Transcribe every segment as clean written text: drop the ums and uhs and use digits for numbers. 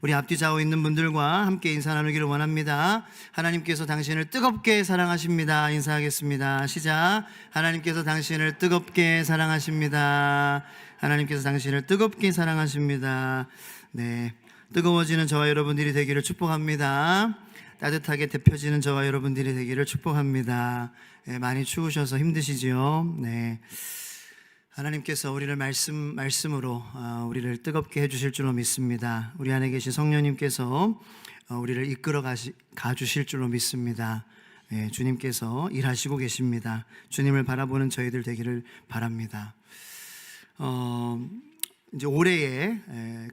우리 앞뒤 좌우 있는 분들과 함께 인사 나누기를 원합니다. 하나님께서 당신을 뜨겁게 사랑하십니다. 인사하겠습니다. 시작. 하나님께서 당신을 뜨겁게 사랑하십니다. 하나님께서 당신을 뜨겁게 사랑하십니다. 네, 뜨거워지는 저와 여러분들이 되기를 축복합니다. 따뜻하게 데펴지는 저와 여러분들이 되기를 축복합니다. 네, 많이 추우셔서 힘드시죠? 네. 하나님께서 우리를 말씀으로 우리를 뜨겁게 해주실 줄로 믿습니다. 우리 안에 계신 성령님께서 우리를 이끌어 가주실 줄로 믿습니다. 네, 주님께서 일하시고 계십니다. 주님을 바라보는 저희들 되기를 바랍니다. 이제 올해의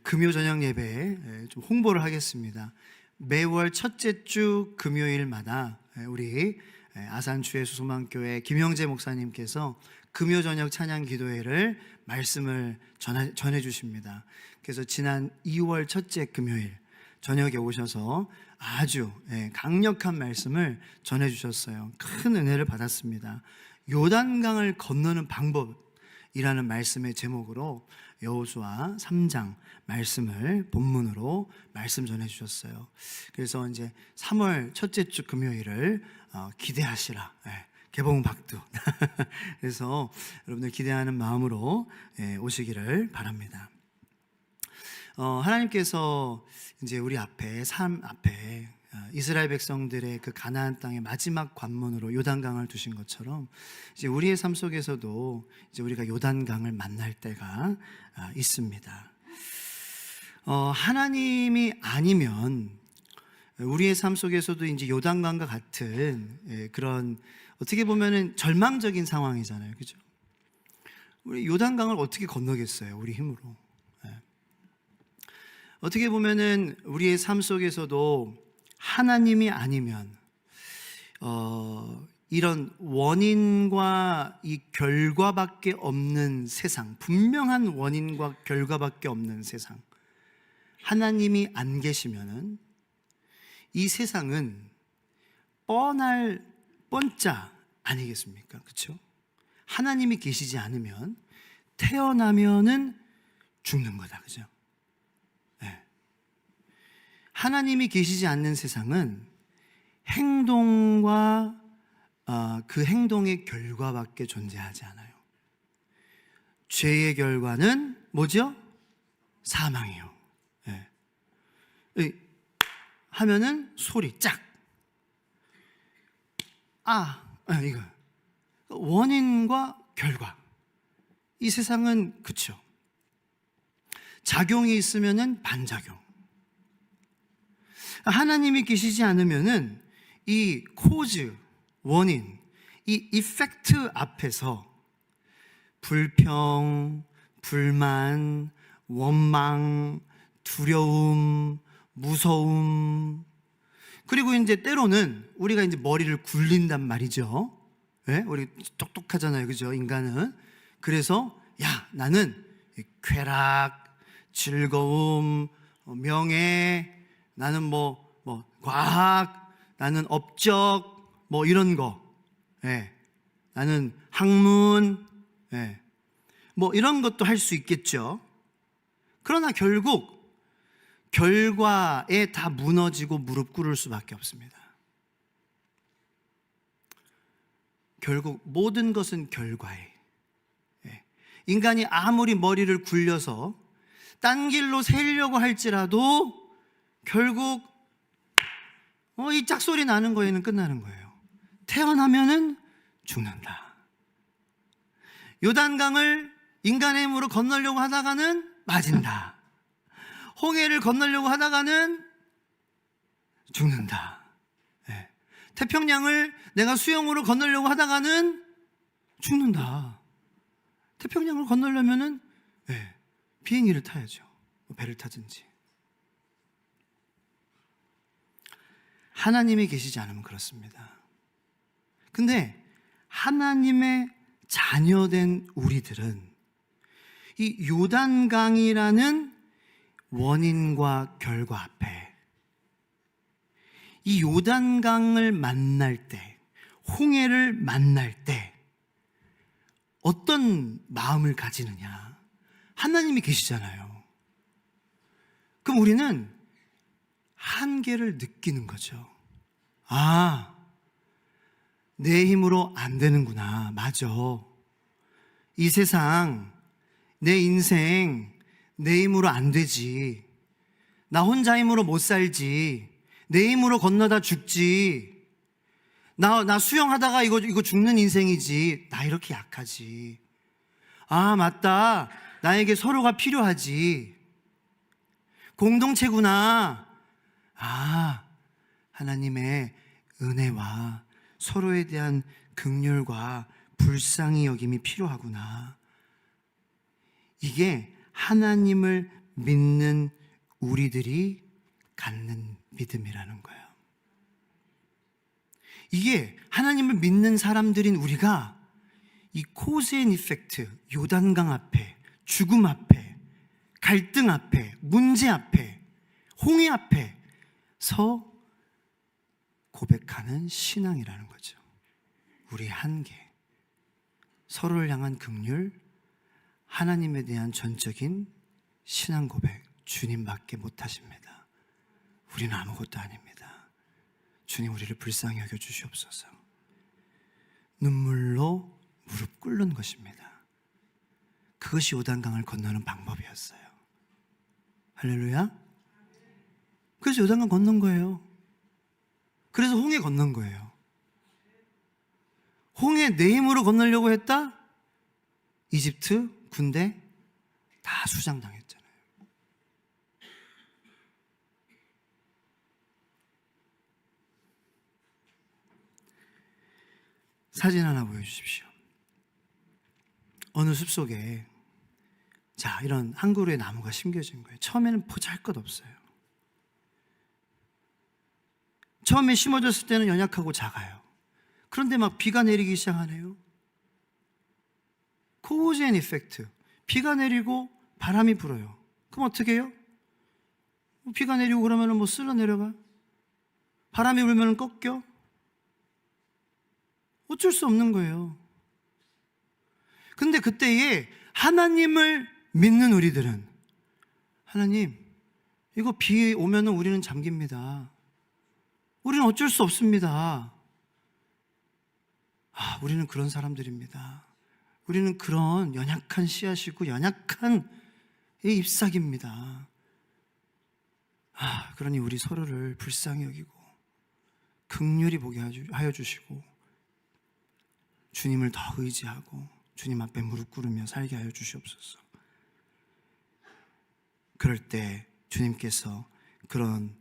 금요 저녁 예배에 좀 홍보를 하겠습니다. 매월 첫째 주 금요일마다 우리 아산주의 소망교회 김영재 목사님께서 금요 저녁 찬양 기도회를 말씀을 전해 주십니다. 그래서 지난 2월 첫째 금요일 저녁에 오셔서 아주 강력한 말씀을 전해 주셨어요. 큰 은혜를 받았습니다. 요단강을 건너는 방법이라는 말씀의 제목으로 여호수아 3장 말씀을 본문으로 말씀 전해 주셨어요. 그래서 이제 3월 첫째 주 금요일을 기대하시라. 개봉 박두. 그래서 여러분들 기대하는 마음으로 오시기를 바랍니다. 하나님께서 이제 우리 앞에 삶 앞에 이스라엘 백성들의 그 가나안 땅의 마지막 관문으로 요단강을 두신 것처럼 이제 우리의 삶 속에서도 이제 우리가 요단강을 만날 때가 있습니다. 하나님이 아니면 우리의 삶 속에서도 이제 요단강과 같은 그런 어떻게 보면은 절망적인 상황이잖아요, 그죠? 우리 요단강을 어떻게 건너겠어요, 우리 힘으로? 어떻게 보면은 우리의 삶 속에서도 하나님이 아니면 이런 원인과 이 결과밖에 없는 세상, 분명한 원인과 결과밖에 없는 세상, 하나님이 안 계시면은 이 세상은 뻔짜 아니겠습니까? 그렇죠? 하나님이 계시지 않으면 태어나면은 죽는 거다, 그죠? 네. 하나님이 계시지 않는 세상은 행동과 그 행동의 결과밖에 존재하지 않아요. 죄의 결과는 뭐죠? 사망이요. 네. 하면은 소리 짝. 이거 원인과 결과. 이 세상은 그쵸. 작용이 있으면은 반작용. 하나님이 계시지 않으면은 이 코즈, 원인, 이 이펙트 앞에서 불평, 불만, 원망, 두려움, 무서움, 그리고 이제 때로는 우리가 이제 머리를 굴린단 말이죠. 네? 우리 똑똑하잖아요, 그죠? 인간은. 그래서 나는 쾌락, 즐거움, 명예, 나는 과학, 나는 업적, 이런 거, 나는 학문, 이런 것도 할 수 있겠죠. 그러나 결국 결과에 다 무너지고 무릎 꿇을 수밖에 없습니다. 결국 모든 것은 결과에. 인간이 아무리 머리를 굴려서 딴 길로 새려고 할지라도 결국 이 짝소리 나는 거에는 끝나는 거예요. 태어나면은 죽는다. 요단강을 인간의 힘으로 건너려고 하다가는 맞은다. 홍해를 건너려고 하다가는 죽는다. 태평양을 내가 수영으로 건너려고 하다가는 죽는다. 태평양을 건너려면은 비행기를 타야죠. 배를 타든지. 하나님이 계시지 않으면 그렇습니다. 근데 하나님의 자녀된 우리들은 이 요단강이라는 원인과 결과 앞에 이 요단강을 만날 때, 홍해를 만날 때 어떤 마음을 가지느냐? 하나님이 계시잖아요. 그럼 우리는 한계를 느끼는 거죠. 아, 내 힘으로 안 되는구나. 맞아. 이 세상, 내 인생, 내 힘으로 안 되지. 나 혼자 힘으로 못 살지. 내 힘으로 건너다 죽지. 나 수영하다가 이거 죽는 인생이지. 나 이렇게 약하지. 아, 맞다. 나에게 서로가 필요하지. 공동체구나. 아, 하나님의 은혜와 서로에 대한 긍휼과 불쌍히 여김이 필요하구나. 이게 하나님을 믿는 우리들이 갖는 믿음이라는 거예요. 이게 하나님을 믿는 사람들인 우리가 이 코즈 앤 이펙트, 요단강 앞에, 죽음 앞에, 갈등 앞에, 문제 앞에, 홍해 앞에 서 고백하는 신앙이라는 거죠. 우리의 한계, 서로를 향한 긍휼, 하나님에 대한 전적인 신앙 고백, 주님밖에 못하십니다. 우리는 아무것도 아닙니다. 주님, 우리를 불쌍히 여겨 주시옵소서. 눈물로 무릎 꿇는 것입니다. 그것이 요단강을 건너는 방법이었어요. 할렐루야. 그래서 요단강 건넌 거예요. 그래서 홍해 건넌 거예요. 홍해 내 힘으로 건너려고 했다? 이집트 군대 다 수장당했잖아요. 사진 하나 보여주십시오. 어느 숲속에 자, 이런 한 그루의 나무가 심겨진 거예요. 처음에는 보잘것없어요. 처음에 심어졌을 때는 연약하고 작아요. 그런데 막 비가 내리기 시작하네요. 코즈 앤 이펙트. 비가 내리고 바람이 불어요. 그럼 어떻게 해요? 비가 내리고 그러면 뭐 쓸어 내려가? 바람이 불면 꺾여? 어쩔 수 없는 거예요. 근데 그때에 하나님을 믿는 우리들은, 하나님, 이거 비 오면 우리는 잠깁니다. 우리는 어쩔 수 없습니다. 아, 우리는 그런 사람들입니다. 우리는 그런 연약한 씨앗이고 연약한 잎사귀입니다. 아, 그러니 우리 서로를 불쌍히 여기고 긍휼히 보게 하여 주시고 주님을 더 의지하고 주님 앞에 무릎 꿇으며 살게 하여 주시옵소서. 그럴 때 주님께서 그런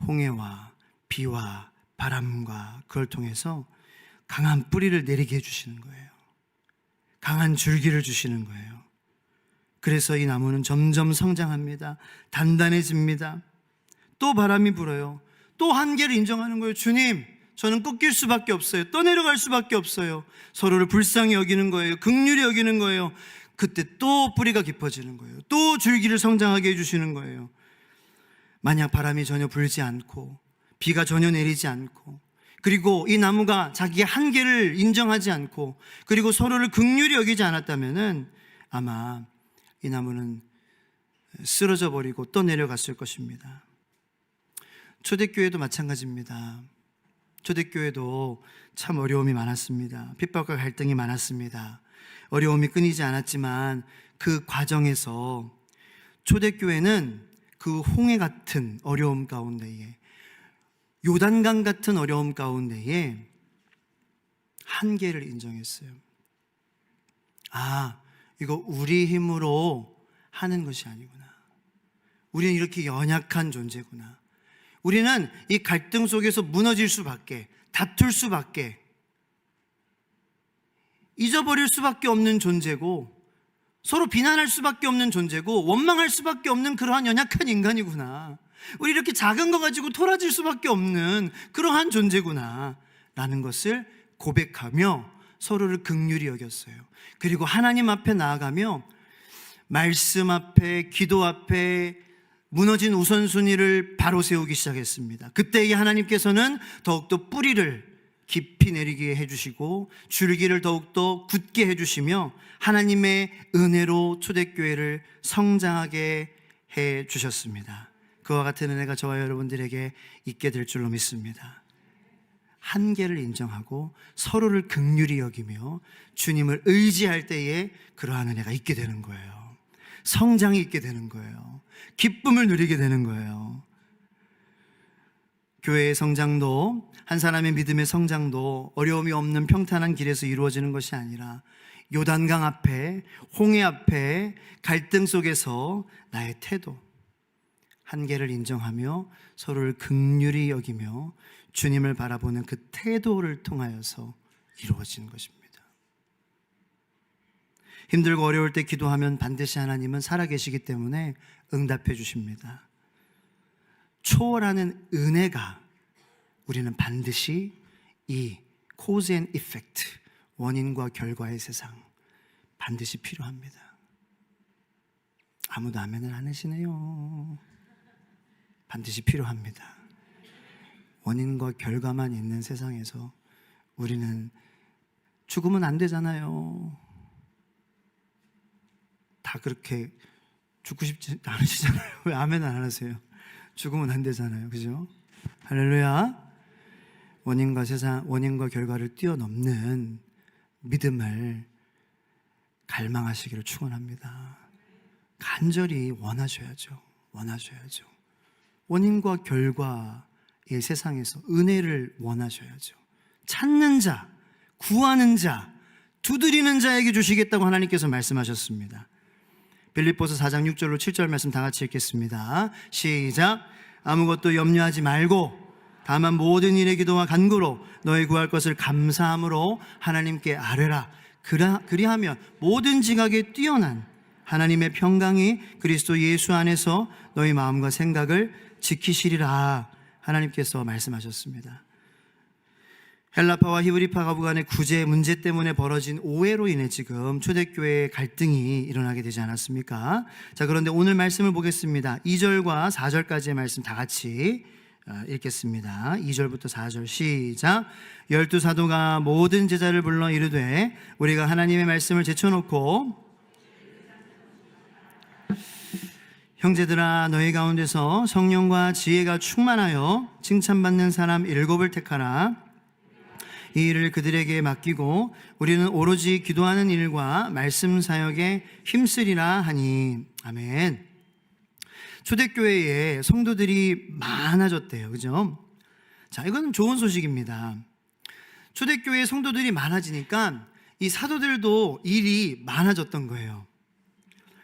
홍해와 비와 바람과 그걸 통해서 강한 뿌리를 내리게 해주시는 거예요. 강한 줄기를 주시는 거예요. 그래서 이 나무는 점점 성장합니다. 단단해집니다. 또 바람이 불어요. 또 한계를 인정하는 거예요. 주님, 저는 꺾일 수밖에 없어요. 떠내려갈 수밖에 없어요. 서로를 불쌍히 여기는 거예요. 긍휼히 여기는 거예요. 그때 또 뿌리가 깊어지는 거예요. 또 줄기를 성장하게 해주시는 거예요. 만약 바람이 전혀 불지 않고 비가 전혀 내리지 않고 그리고 이 나무가 자기의 한계를 인정하지 않고 그리고 서로를 긍휼히 여기지 않았다면은 아마 이 나무는 쓰러져 버리고 떠내려갔을 것입니다. 초대교회도 마찬가지입니다. 초대교회도 참 어려움이 많았습니다. 핍박과 갈등이 많았습니다. 어려움이 끊이지 않았지만 그 과정에서 초대교회는 그 홍해 같은 어려움 가운데에 요단강 같은 어려움 가운데에 한계를 인정했어요. 아, 이거 우리 힘으로 하는 것이 아니구나. 우리는 이렇게 연약한 존재구나. 우리는 이 갈등 속에서 무너질 수밖에, 다툴 수밖에, 잊어버릴 수밖에 없는 존재고 서로 비난할 수밖에 없는 존재고 원망할 수밖에 없는 그러한 연약한 인간이구나. 우리 이렇게 작은 거 가지고 토라질 수밖에 없는 그러한 존재구나 라는 것을 고백하며 서로를 긍휼히 여겼어요. 그리고 하나님 앞에 나아가며 말씀 앞에, 기도 앞에 무너진 우선순위를 바로 세우기 시작했습니다. 그때 이 하나님께서는 더욱더 뿌리를 깊이 내리게 해주시고 줄기를 더욱더 굳게 해주시며 하나님의 은혜로 초대교회를 성장하게 해주셨습니다. 그와 같은 은혜가 저와 여러분들에게 있게 될 줄로 믿습니다. 한계를 인정하고 서로를 긍휼히 여기며 주님을 의지할 때에 그러한 은혜가 있게 되는 거예요. 성장이 있게 되는 거예요. 기쁨을 누리게 되는 거예요. 교회의 성장도, 한 사람의 믿음의 성장도 어려움이 없는 평탄한 길에서 이루어지는 것이 아니라 요단강 앞에, 홍해 앞에 갈등 속에서 나의 태도, 한계를 인정하며 서로를 긍휼히 여기며 주님을 바라보는 그 태도를 통하여서 이루어지는 것입니다. 힘들고 어려울 때 기도하면 반드시 하나님은 살아계시기 때문에 응답해 주십니다. 초월하는 은혜가 우리는 반드시 이 cause and effect, 원인과 결과의 세상, 반드시 필요합니다. 아무도 아멘을 안 하시네요. 반드시 필요합니다. 원인과 결과만 있는 세상에서 우리는 죽으면 안 되잖아요. 다 그렇게 죽고 싶지 않으시잖아요. 왜 아멘 안 하세요? 죽으면 안 되잖아요. 그죠? 할렐루야. 원인과 결과를 뛰어넘는 믿음을 갈망하시기를 축원합니다. 간절히 원하셔야죠. 원인과 결과의 세상에서 은혜를 원하셔야죠. 찾는 자, 구하는 자, 두드리는 자에게 주시겠다고 하나님께서 말씀하셨습니다. 빌립보서 4장 6절로 7절 말씀 다 같이 읽겠습니다. 시작. 아무것도 염려하지 말고 다만 모든 일의 기도와 간구로 너희 구할 것을 감사함으로 하나님께 아뢰라. 그리하면 모든 지각에 뛰어난 하나님의 평강이 그리스도 예수 안에서 너희 마음과 생각을 지키시리라. 하나님께서 말씀하셨습니다. 헬라파와 히브리파 가부간의 구제 문제 때문에 벌어진 오해로 인해 지금 초대교회의 갈등이 일어나게 되지 않았습니까? 자, 그런데 오늘 말씀을 보겠습니다. 2절과 4절까지의 말씀 다 같이 읽겠습니다. 2절부터 4절 시작. 12사도가 모든 제자를 불러 이르되 우리가 하나님의 말씀을 제쳐놓고 형제들아 너희 가운데서 성령과 지혜가 충만하여 칭찬받는 사람 7을 택하라. 이 일을 그들에게 맡기고 우리는 오로지 기도하는 일과 말씀 사역에 힘쓰리라 하니. 아멘. 초대교회에 성도들이 많아졌대요. 그죠? 자, 이건 좋은 소식입니다. 초대교회에 성도들이 많아지니까 이 사도들도 일이 많아졌던 거예요.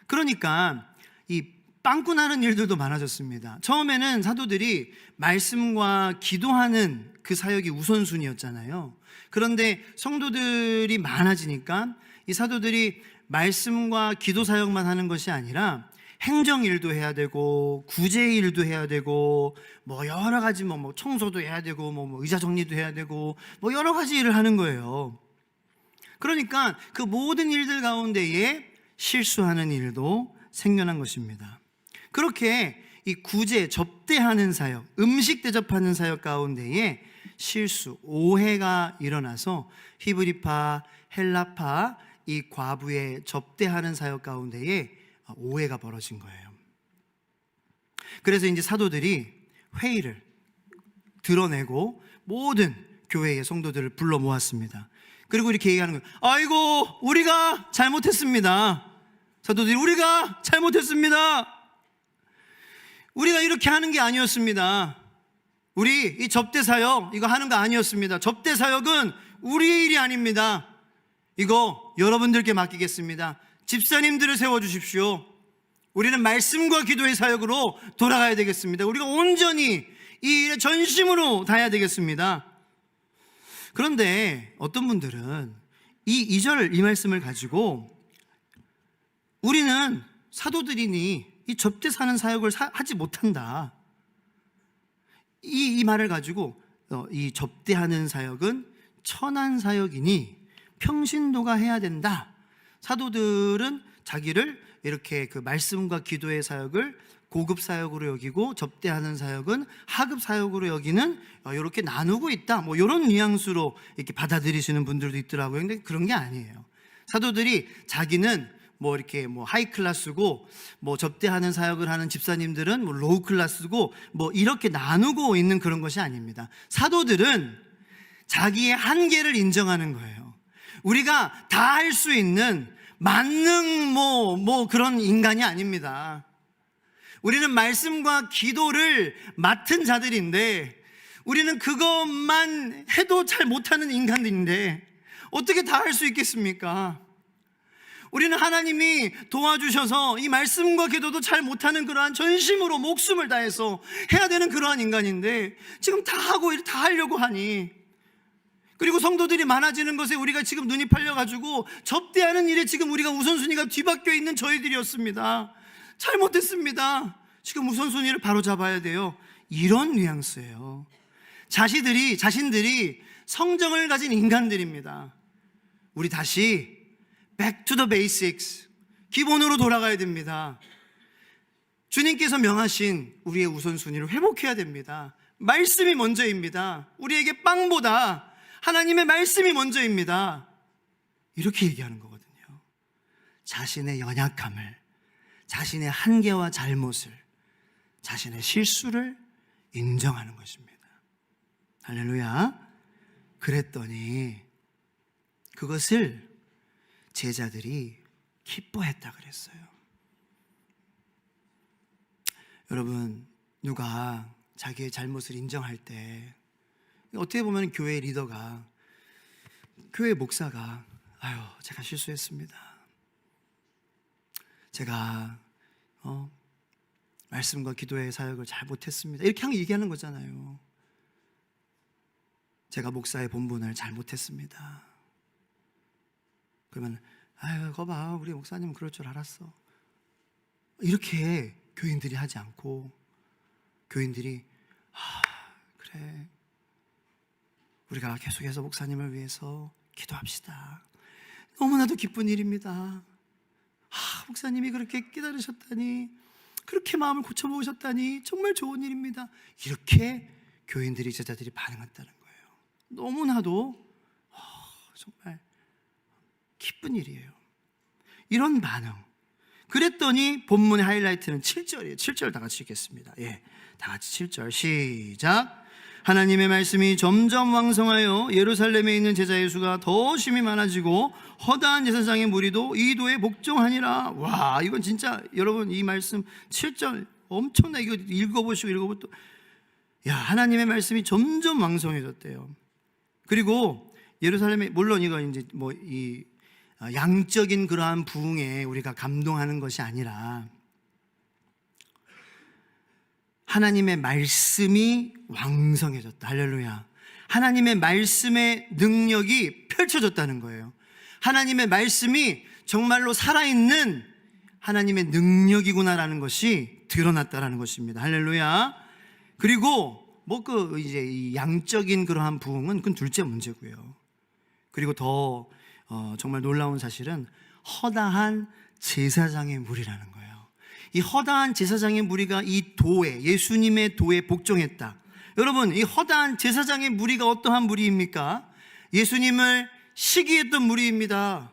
그러니까 이 빵꾸나는 일들도 많아졌습니다. 처음에는 사도들이 말씀과 기도하는 그 사역이 우선순위였잖아요. 그런데 성도들이 많아지니까 이 사도들이 말씀과 기도 사역만 하는 것이 아니라 행정일도 해야 되고 구제일도 해야 되고 뭐 여러 가지 뭐 청소도 해야 되고 뭐 의자 정리도 해야 되고 뭐 여러 가지 일을 하는 거예요. 그러니까 그 모든 일들 가운데에 실수하는 일도 생겨난 것입니다. 그렇게 이 구제, 접대하는 사역, 음식 대접하는 사역 가운데에 실수, 오해가 일어나서 히브리파, 헬라파 이 과부의 접대하는 사역 가운데에 오해가 벌어진 거예요. 그래서 이제 사도들이 회의를 드러내고 모든 교회의 성도들을 불러 모았습니다. 그리고 이렇게 얘기하는 거예요. 아이고, 우리가 잘못했습니다. 사도들이 우리가 잘못했습니다. 우리가 이렇게 하는 게 아니었습니다. 우리 이 접대 사역 이거 하는 거 아니었습니다. 접대 사역은 우리의 일이 아닙니다. 이거 여러분들께 맡기겠습니다. 집사님들을 세워주십시오. 우리는 말씀과 기도의 사역으로 돌아가야 되겠습니다. 우리가 온전히 이 일에 전심으로 다해야 되겠습니다. 그런데 어떤 분들은 이 2절 이 말씀을 가지고 우리는 사도들이니 이 접대사는 사역을 하지 못한다. 이 말을 가지고 이 접대하는 사역은 천한 사역이니 평신도가 해야 된다. 사도들은 자기를 이렇게 그 말씀과 기도의 사역을 고급 사역으로 여기고 접대하는 사역은 하급 사역으로 여기는 이렇게 나누고 있다. 뭐 이런 뉘앙스로 이렇게 받아들이시는 분들도 있더라고요. 근데 그런 게 아니에요. 사도들이 자기는 뭐 이렇게 뭐 하이 클래스고, 뭐 접대하는 사역을 하는 집사님들은 뭐 로우 클래스고, 뭐 이렇게 나누고 있는 그런 것이 아닙니다. 사도들은 자기의 한계를 인정하는 거예요. 우리가 다 할 수 있는 만능 뭐 그런 인간이 아닙니다. 우리는 말씀과 기도를 맡은 자들인데, 우리는 그것만 해도 잘 못하는 인간들인데 어떻게 다 할 수 있겠습니까? 우리는 하나님이 도와주셔서 이 말씀과 기도도 잘 못하는 그러한 전심으로 목숨을 다해서 해야 되는 그러한 인간인데, 지금 다 하고 다 하려고 하니, 그리고 성도들이 많아지는 것에 우리가 지금 눈이 팔려가지고 접대하는 일에 지금 우리가 우선순위가 뒤바뀌어 있는 저희들이었습니다. 잘못했습니다. 지금 우선순위를 바로 잡아야 돼요. 이런 뉘앙스예요. 자신들이 성정을 가진 인간들입니다. 우리 다시 back to the basics, 기본으로 돌아가야 됩니다. 주님께서 명하신 우리의 우선순위를 회복해야 됩니다. 말씀이 먼저입니다. 우리에게 빵보다 하나님의 말씀이 먼저입니다. 이렇게 얘기하는 거거든요. 자신의 연약함을, 자신의 한계와 잘못을, 자신의 실수를 인정하는 것입니다. 할렐루야. 그랬더니 그것을 제자들이 기뻐했다 그랬어요. 여러분, 누가 자기의 잘못을 인정할 때, 어떻게 보면 교회 리더가, 교회 목사가, 아유, 제가 실수했습니다. 제가 말씀과 기도의 사역을 잘 못했습니다. 이렇게 얘기하는 거잖아요. 제가 목사의 본분을 잘 못했습니다. 그러면 아유, 거봐, 우리 목사님은 그럴 줄 알았어. 이렇게 교인들이 하지 않고, 교인들이 그래, 우리가 계속해서 목사님을 위해서 기도합시다. 너무나도 기쁜 일입니다. 목사님이 그렇게 기다리셨다니, 그렇게 마음을 고쳐먹으셨다니 정말 좋은 일입니다. 이렇게 교인들이, 제자들이 반응했다는 거예요. 너무나도 정말 기쁜 일이에요. 이런 반응. 그랬더니 본문의 하이라이트는 7절이에요. 7절 다 같이 읽겠습니다. 다 같이 7절 시작. 하나님의 말씀이 점점 왕성하여 예루살렘에 있는 제자의 수가 더 심히 많아지고 허다한 제사장의 무리도 이 도에 복종하니라. 와, 이건 진짜 여러분, 이 말씀 7절 엄청나. 이거 읽어보시고 또, 야, 하나님의 말씀이 점점 왕성해졌대요. 그리고 예루살렘에, 물론 이거 이제 뭐 이 양적인 그러한 부흥에 우리가 감동하는 것이 아니라, 하나님의 말씀이 왕성해졌다. 할렐루야. 하나님의 말씀의 능력이 펼쳐졌다는 거예요. 하나님의 말씀이 정말로 살아있는 하나님의 능력이구나라는 것이 드러났다라는 것입니다. 할렐루야. 그리고 이제 이 양적인 그러한 부흥은 그건 둘째 문제고요. 그리고 더 정말 놀라운 사실은 허다한 제사장의 무리라는 거예요. 이 허다한 제사장의 무리가 이 도에, 예수님의 도에 복종했다. 여러분, 이 허다한 제사장의 무리가 어떠한 무리입니까? 예수님을 시기했던 무리입니다.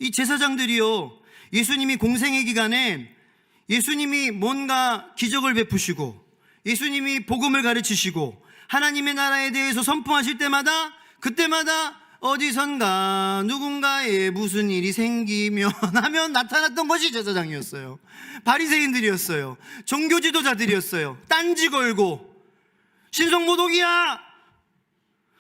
이 제사장들이요, 예수님이 공생의 기간에 예수님이 뭔가 기적을 베푸시고, 예수님이 복음을 가르치시고, 하나님의 나라에 대해서 선포하실 때마다, 그때마다 어디선가 누군가에 무슨 일이 생기면 하면 나타났던 것이 제사장이었어요. 바리새인들이었어요. 종교 지도자들이었어요. 딴지 걸고 신성모독이야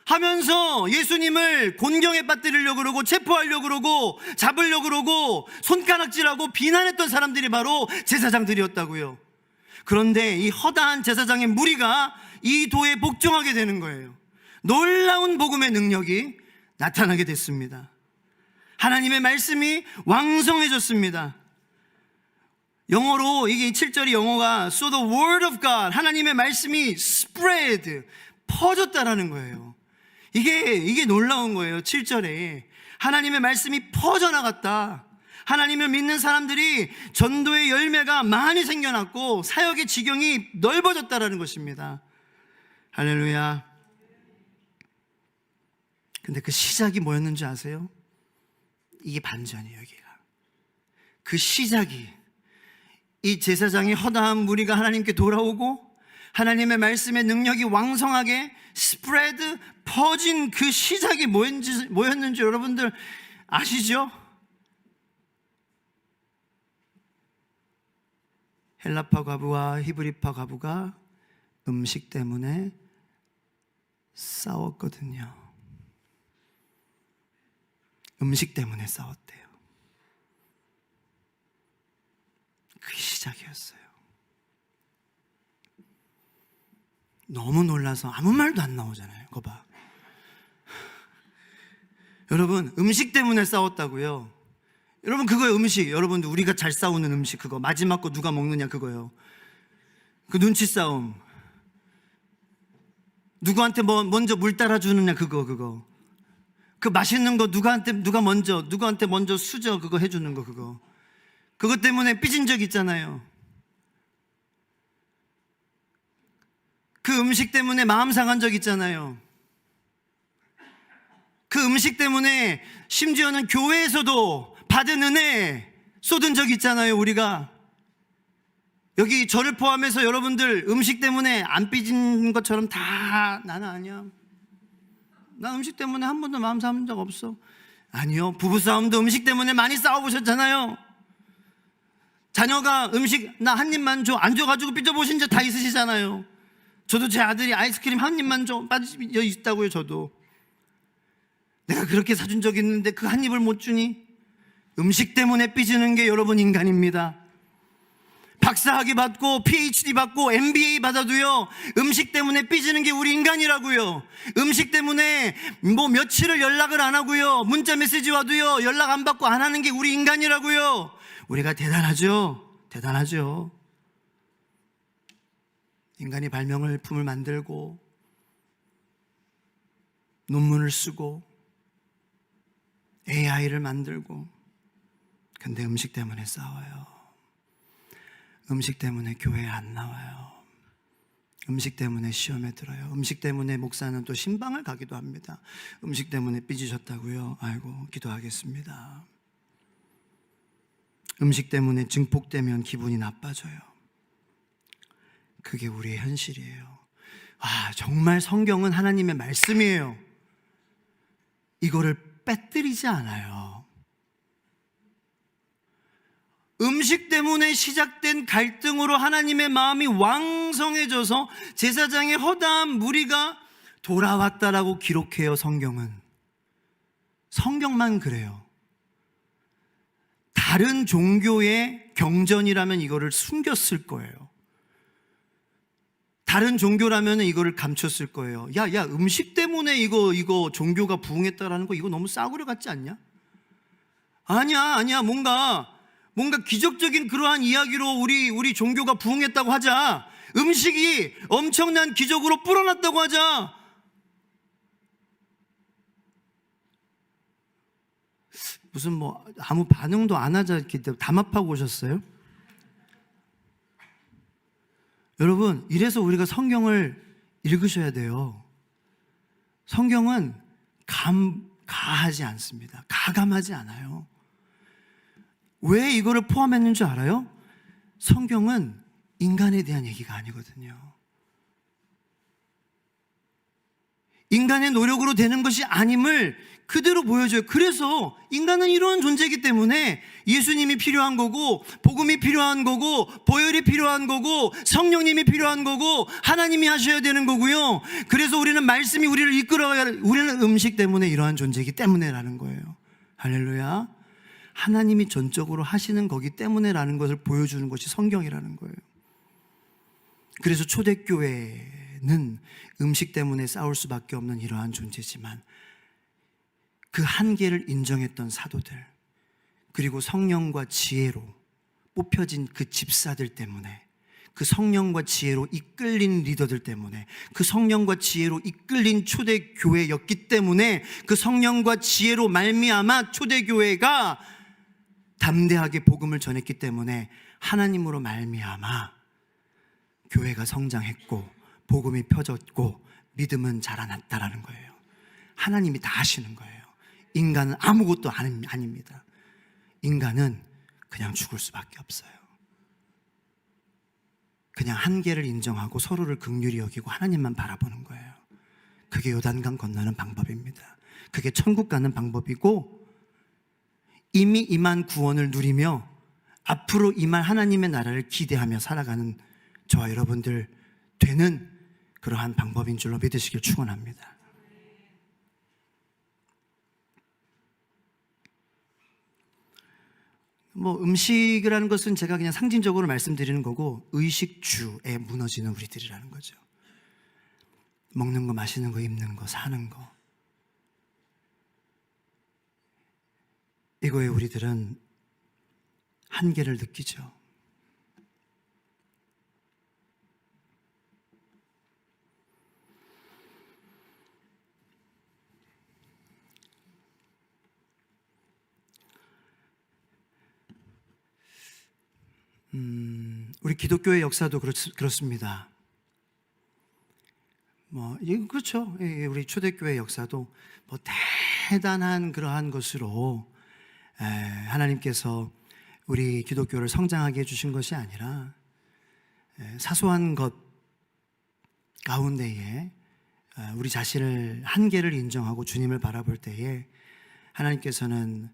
하면서 예수님을 곤경에 빠뜨리려고 그러고, 체포하려고 그러고, 잡으려고 그러고, 손가락질하고 비난했던 사람들이 바로 제사장들이었다고요. 그런데 이 허다한 제사장의 무리가 이 도에 복종하게 되는 거예요. 놀라운 복음의 능력이 나타나게 됐습니다. 하나님의 말씀이 왕성해졌습니다. 영어로, 이게 7절이 영어가 So the word of God, 하나님의 말씀이 spread, 퍼졌다라는 거예요. 이게 놀라운 거예요. 7절에 하나님의 말씀이 퍼져나갔다. 하나님을 믿는 사람들이 전도의 열매가 많이 생겨났고 사역의 지경이 넓어졌다라는 것입니다. 할렐루야. 근데 그 시작이 뭐였는지 아세요? 이게 반전이에요. 여기가 그 시작이, 이 제사장의 허다한 무리가 하나님께 돌아오고 하나님의 말씀의 능력이 왕성하게 스프레드, 퍼진 그 시작이 뭐였는지 여러분들 아시죠? 헬라파 과부와 히브리파 과부가 음식 때문에 싸웠거든요. 음식 때문에 싸웠대요. 그게 시작이었어요. 너무 놀라서 아무 말도 안 나오잖아요. 그거 봐. 여러분, 음식 때문에 싸웠다고요. 여러분, 그거예요. 음식. 여러분들 우리가 잘 싸우는 음식, 그거 마지막 거 누가 먹느냐, 그거예요. 그 눈치 싸움, 누구한테 먼저 물 따라주느냐, 그거 그 맛있는 거 누구한테 먼저 수저 그거 해주는 거, 그것 때문에 삐진 적 있잖아요. 그 음식 때문에 마음 상한 적 있잖아요. 그 음식 때문에 심지어는 교회에서도 받은 은혜 쏟은 적 있잖아요. 우리가 여기 저를 포함해서 여러분들 음식 때문에 안 삐진 것처럼 다 나는 아니야, 나 음식 때문에 한 번도 마음 상한 적 없어. 아니요, 부부싸움도 음식 때문에 많이 싸워보셨잖아요. 자녀가 음식 나 한 입만 줘, 안 줘가지고 삐져보신 적 다 있으시잖아요. 저도 제 아들이 아이스크림 한 입만 줘 빠져 있다고요. 저도 내가 그렇게 사준 적 있는데 그 한 입을 못 주니. 음식 때문에 삐지는 게 여러분 인간입니다. 박사학위 받고 PhD 받고 MBA 받아도요, 음식 때문에 삐지는 게 우리 인간이라고요. 음식 때문에 뭐 며칠을 연락을 안 하고요, 문자 메시지 와도요 연락 안 받고 안 하는 게 우리 인간이라고요. 우리가 대단하죠. 인간이 발명품을 만들고 논문을 쓰고 AI를 만들고, 근데 음식 때문에 싸워요. 음식 때문에 교회에 안 나와요. 음식 때문에 시험에 들어요. 음식 때문에 목사는 또 신방을 가기도 합니다. 음식 때문에 삐지셨다고요? 아이고, 기도하겠습니다. 음식 때문에 증폭되면 기분이 나빠져요. 그게 우리의 현실이에요. 정말 성경은 하나님의 말씀이에요. 이거를 빼뜨리지 않아요. 음식 때문에 시작된 갈등으로 하나님의 마음이 왕성해져서 제사장의 허다한 무리가 돌아왔다라고 기록해요. 성경만 그래요. 다른 종교의 경전이라면 이거를 숨겼을 거예요. 다른 종교라면 이거를 감췄을 거예요. 야, 음식 때문에 이거 종교가 부흥했다라는 거, 이거 너무 싸구려 같지 않냐? 아니야. 뭔가 기적적인 그러한 이야기로 우리 종교가 부흥했다고 하자. 음식이 엄청난 기적으로 불어났다고 하자. 무슨 아무 반응도 안 하자 이렇게 담합하고 오셨어요? 여러분, 이래서 우리가 성경을 읽으셔야 돼요. 성경은 가하지 않습니다. 가감하지 않아요. 왜 이거를 포함했는 줄 알아요? 성경은 인간에 대한 얘기가 아니거든요. 인간의 노력으로 되는 것이 아님을 그대로 보여줘요. 그래서 인간은 이러한 존재이기 때문에 예수님이 필요한 거고, 복음이 필요한 거고, 보혈이 필요한 거고, 성령님이 필요한 거고, 하나님이 하셔야 되는 거고요. 그래서 우리는 말씀이 우리를 이끌어가야, 우리는 음식 때문에 이러한 존재이기 때문에라는 거예요. 할렐루야. 하나님이 전적으로 하시는 거기 때문에라는 것을 보여주는 것이 성경이라는 거예요. 그래서 초대교회는 음식 때문에 싸울 수밖에 없는 이러한 존재지만, 그 한계를 인정했던 사도들, 그리고 성령과 지혜로 뽑혀진 그 집사들 때문에, 그 성령과 지혜로 이끌린 리더들 때문에, 그 성령과 지혜로 이끌린 초대교회였기 때문에, 그 성령과 지혜로 말미암아 초대교회가 담대하게 복음을 전했기 때문에 하나님으로 말미암아 교회가 성장했고 복음이 펴졌고 믿음은 자라났다라는 거예요. 하나님이 다 하시는 거예요. 인간은 아무것도 아닙니다. 인간은 그냥 죽을 수밖에 없어요. 그냥 한계를 인정하고 서로를 긍휼히 여기고 하나님만 바라보는 거예요. 그게 요단강 건너는 방법입니다. 그게 천국 가는 방법이고, 이미 임한 구원을 누리며 앞으로 임할 하나님의 나라를 기대하며 살아가는 저와 여러분들 되는 그러한 방법인 줄로 믿으시길 축원합니다. 음식이라는 것은 제가 그냥 상징적으로 말씀드리는 거고, 의식주에 무너지는 우리들이라는 거죠. 먹는 거, 마시는 거, 입는 거, 사는 거, 이거에 우리들은 한계를 느끼죠. 우리 기독교의 역사도 그렇습니다. 그렇죠. 우리 초대교회 역사도 대단한 그러한 것으로 하나님께서 우리 기독교를 성장하게 해주신 것이 아니라, 사소한 것 가운데에 우리 자신을 한계를 인정하고 주님을 바라볼 때에 하나님께서는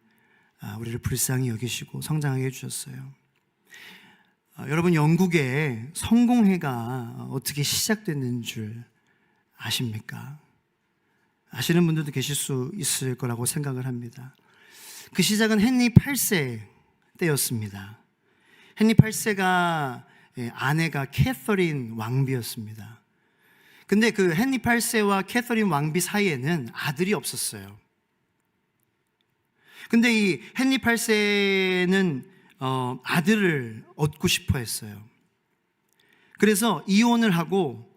우리를 불쌍히 여기시고 성장하게 해주셨어요. 여러분, 영국의 성공회가 어떻게 시작됐는 줄 아십니까? 아시는 분들도 계실 수 있을 거라고 생각을 합니다. 그 시작은 헨리 8세 때였습니다. 헨리 8세가 아내가 캐서린 왕비였습니다. 근데 그 헨리 8세와 캐서린 왕비 사이에는 아들이 없었어요. 근데 이 헨리 8세는 아들을 얻고 싶어 했어요. 그래서 이혼을 하고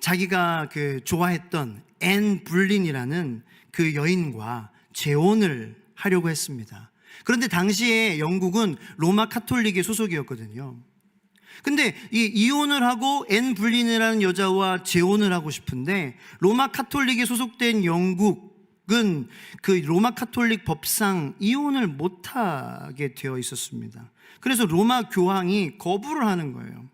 자기가 좋아했던 앤 불린이라는 그 여인과 재혼을 하려고 했습니다. 그런데 당시에 영국은 로마 카톨릭의 소속이었거든요. 근데 이 이혼을 하고 앤 불린이라는 여자와 재혼을 하고 싶은데, 로마 카톨릭에 소속된 영국은 그 로마 카톨릭 법상 이혼을 못하게 되어 있었습니다. 그래서 로마 교황이 거부를 하는 거예요.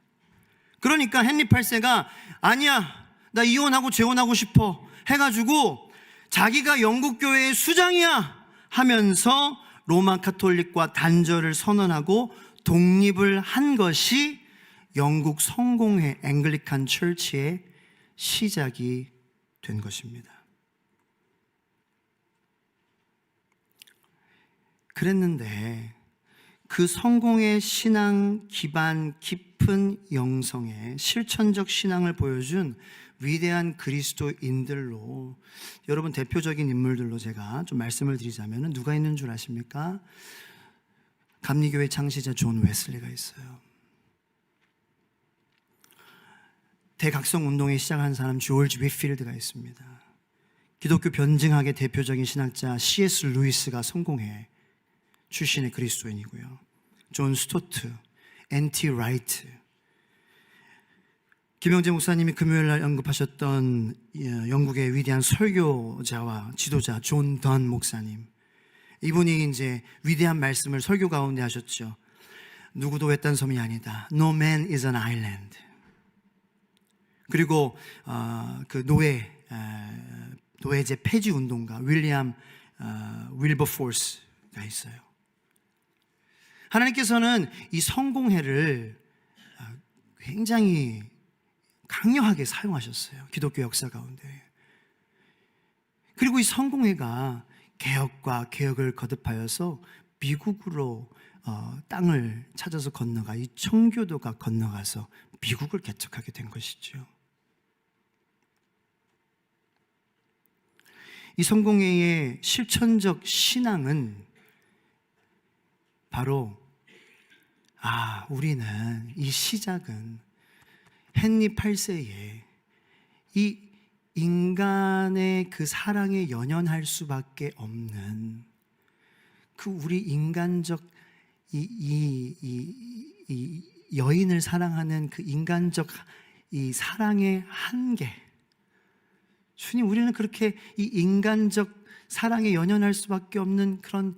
그러니까 헨리 8세가 아니야, 나 이혼하고 재혼하고 싶어 해가지고 자기가 영국 교회의 수장이야 하면서 로마 카톨릭과 단절을 선언하고 독립을 한 것이 영국 성공회 앵글리칸 처치의 시작이 된 것입니다. 그랬는데 그 성공의 신앙 기반 깊은 영성의 실천적 신앙을 보여준 위대한 그리스도인들로, 여러분 대표적인 인물들로 제가 좀 말씀을 드리자면 누가 있는 줄 아십니까? 감리교회 창시자 존 웨슬리가 있어요. 대각성 운동에 시작한 사람 조지 위필드가 있습니다. 기독교 변증학의 대표적인 신학자 C.S. 루이스가 성공회 출신의 그리스도인이고요. 존 스토트, N.T. 라이트, 김영재 목사님이 금요일날 언급하셨던 영국의 위대한 설교자와 지도자 존 던 목사님, 이분이 이제 위대한 말씀을 설교 가운데 하셨죠. 누구도 외딴 섬이 아니다. No man is an island. 그리고 그 노예제 폐지 운동가 윌리엄 윌버포스가 있어요. 하나님께서는 이 성공회를 굉장히 강력하게 사용하셨어요. 기독교 역사 가운데. 그리고 이 성공회가 개혁과 개혁을 거듭하여서 미국으로 땅을 찾아서 건너가, 이 청교도가 건너가서 미국을 개척하게 된 것이죠. 이 성공회의 실천적 신앙은 바로 우리는 이 시작은 헨리 8세에 이 인간의 그 사랑에 연연할 수밖에 없는 그 우리 인간적 이 여인을 사랑하는 그 인간적 이 사랑의 한계, 주님, 우리는 그렇게 이 인간적 사랑에 연연할 수밖에 없는 그런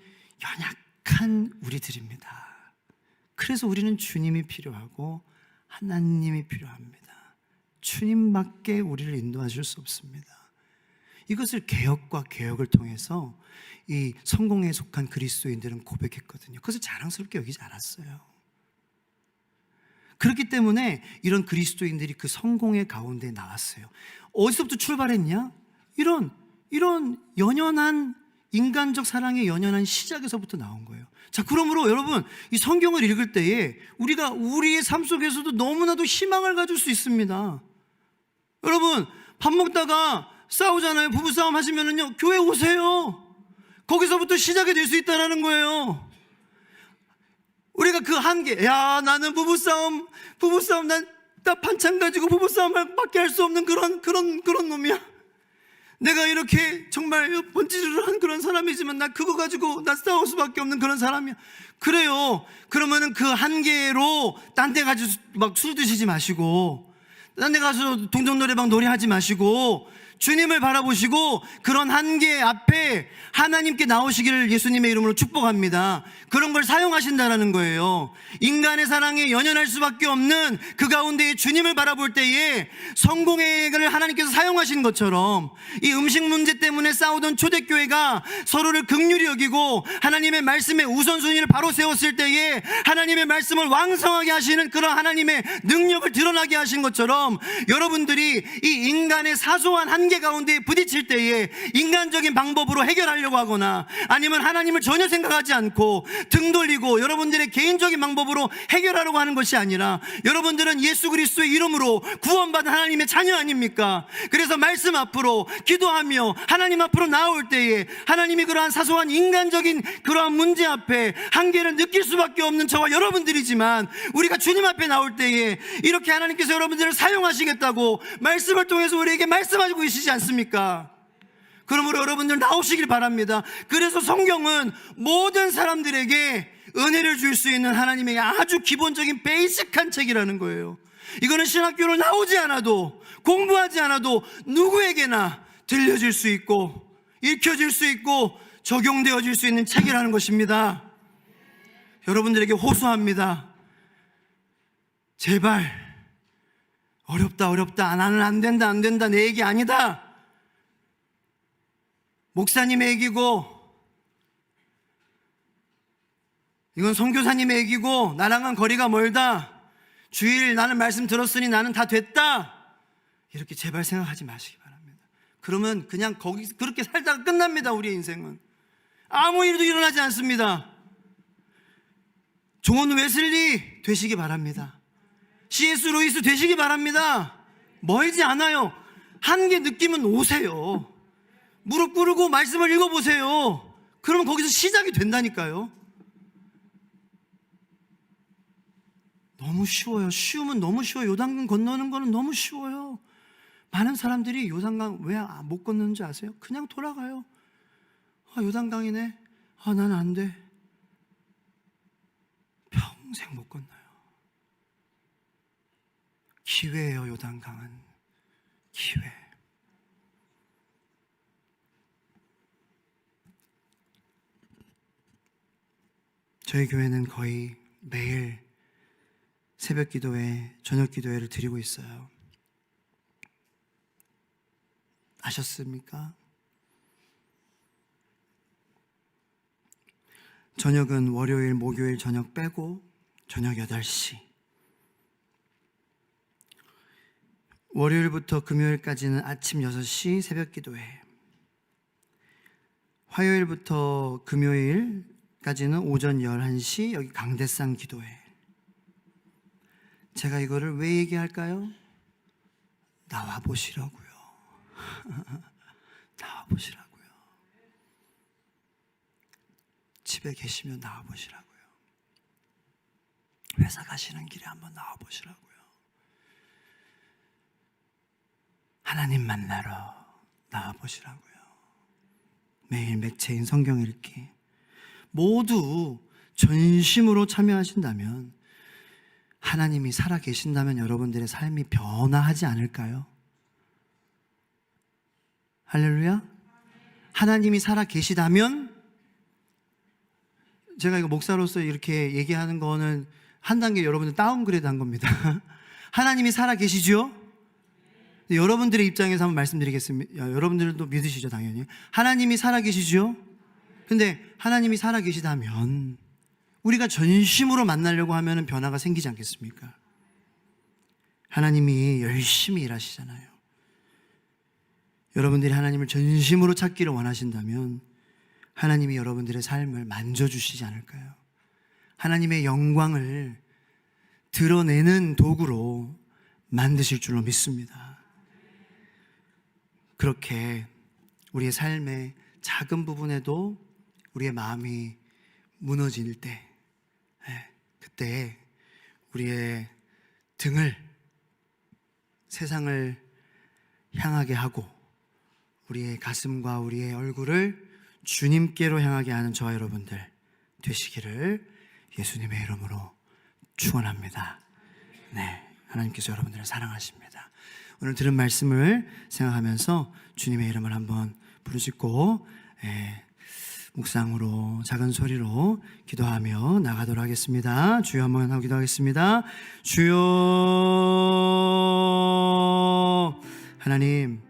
약한 우리들입니다. 그래서 우리는 주님이 필요하고 하나님이 필요합니다. 주님밖에 우리를 인도하실 수 없습니다. 이것을 개혁과 개혁을 통해서 이 성공에 속한 그리스도인들은 고백했거든요. 그것을 자랑스럽게 여기지 않았어요. 그렇기 때문에 이런 그리스도인들이 그 성공의 가운데 나왔어요. 어디서부터 출발했냐? 이런 연연한 인간적 사랑의 연연한 시작에서부터 나온 거예요. 자, 그러므로 여러분, 이 성경을 읽을 때에 우리가 우리의 삶 속에서도 너무나도 희망을 가질 수 있습니다. 여러분, 밥 먹다가 싸우잖아요. 부부싸움 하시면은요, 교회 오세요. 거기서부터 시작이 될 수 있다는 거예요. 우리가 그 한계, 야, 나는 부부싸움, 나 반찬 가지고 부부싸움밖에 할 수 없는 그런 놈이야. 내가 이렇게 정말 번지르르한 그런 사람이지만 나 그거 가지고 나 싸울 수밖에 없는 그런 사람이야. 그래요. 그러면은 그 한계로 딴 데 가서 막 술 드시지 마시고, 딴 데 가서 동정노래방 노래하지 마시고, 주님을 바라보시고 그런 한계 앞에 하나님께 나오시기를 예수님의 이름으로 축복합니다. 그런 걸 사용하신다라는 거예요. 인간의 사랑에 연연할 수밖에 없는 그 가운데에 주님을 바라볼 때에 성공의 걸 하나님께서 사용하신 것처럼 이 음식 문제 때문에 싸우던 초대교회가 서로를 긍휼히 여기고 하나님의 말씀의 우선순위를 바로 세웠을 때에 하나님의 말씀을 왕성하게 하시는 그런 하나님의 능력을 드러나게 하신 것처럼 여러분들이 이 인간의 사소한 한계 가운데 부딪힐 때에 인간적인 방법으로 해결하려고 하거나 아니면 하나님을 전혀 생각하지 않고 등 돌리고 여러분들의 개인적인 방법으로 해결하려고 하는 것이 아니라 여러분들은 예수 그리스도의 이름으로 구원받은 하나님의 자녀 아닙니까? 그래서 말씀 앞으로 기도하며 하나님 앞으로 나올 때에 하나님이 그러한 사소한 인간적인 그러한 문제 앞에 한계를 느낄 수밖에 없는 저와 여러분들이지만 우리가 주님 앞에 나올 때에 이렇게 하나님께서 여러분들을 사용하시겠다고 말씀을 통해서 우리에게 말씀하시고 계시지 않습니까? 그러므로 여러분들 나오시길 바랍니다. 그래서 성경은 모든 사람들에게 은혜를 줄 수 있는 하나님의 아주 기본적인 베이직한 책이라는 거예요. 이거는 신학교로 나오지 않아도 공부하지 않아도 누구에게나 들려질 수 있고 읽혀질 수 있고 적용되어질 수 있는 책이라는 것입니다. 여러분들에게 호소합니다. 제발 어렵다 나는 안 된다 내 얘기 아니다. 목사님의 얘기고 이건 선교사님의 얘기고 나랑은 거리가 멀다. 주일 나는 말씀 들었으니 나는 다 됐다. 이렇게 제발 생각하지 마시기 바랍니다. 그러면 그냥 거기 그렇게 살다가 끝납니다. 우리의 인생은 아무 일도 일어나지 않습니다. 존 웨슬리 되시기 바랍니다. C.S. 루이스 되시기 바랍니다. 멀지 않아요. 한계 느끼면 오세요. 무릎 꿇고 말씀을 읽어보세요. 그러면 거기서 시작이 된다니까요. 너무 쉬워요. 쉬우면 너무 쉬워요. 요단강 건너는 거는 너무 쉬워요. 많은 사람들이 요단강 왜 못 건너는지 아세요? 그냥 돌아가요. 요단강이네. 나는 안 돼. 평생 못 건너요. 기회예요. 요단강은 기회. 저희 교회는 거의 매일 새벽 기도회, 저녁 기도회를 드리고 있어요. 아셨습니까? 저녁은 월요일, 목요일 저녁 빼고 저녁 8시. 월요일부터 금요일까지는 아침 6시 새벽 기도회. 화요일부터 금요일까지는 오전 11시 여기 강대상 기도회. 제가 이거를 왜 얘기할까요? 나와 보시라고요. 나와 보시라고요. 집에 계시면 나와 보시라고요. 회사 가시는 길에 한번 나와 보시라고요. 하나님 만나러 나와 보시라고요. 매일 맥체인 성경 읽기 모두 전심으로 참여하신다면 하나님이 살아 계신다면 여러분들의 삶이 변화하지 않을까요? 할렐루야. 하나님이 살아 계시다면 제가 이거 목사로서 이렇게 얘기하는 거는 한 단계 여러분들 다운그레이드 한 겁니다. 하나님이 살아 계시죠? 여러분들의 입장에서 한번 말씀드리겠습니다. 여러분들도 믿으시죠, 당연히. 하나님이 살아 계시죠? 근데 하나님이 살아 계시다면 우리가 전심으로 만나려고 하면 변화가 생기지 않겠습니까? 하나님이 열심히 일하시잖아요. 여러분들이 하나님을 전심으로 찾기를 원하신다면 하나님이 여러분들의 삶을 만져주시지 않을까요? 하나님의 영광을 드러내는 도구로 만드실 줄로 믿습니다. 그렇게 우리의 삶의 작은 부분에도 우리의 마음이 무너질 때, 그때 우리의 등을 세상을 향하게 하고 우리의 가슴과 우리의 얼굴을 주님께로 향하게 하는 저와 여러분들 되시기를 예수님의 이름으로 축원합니다. 네, 하나님께서 여러분들을 사랑하십니다. 오늘 들은 말씀을 생각하면서 주님의 이름을 한번 부르짖고 묵상으로 작은 소리로 기도하며 나가도록 하겠습니다. 주여 한번 하고 기도하겠습니다. 주여. 하나님,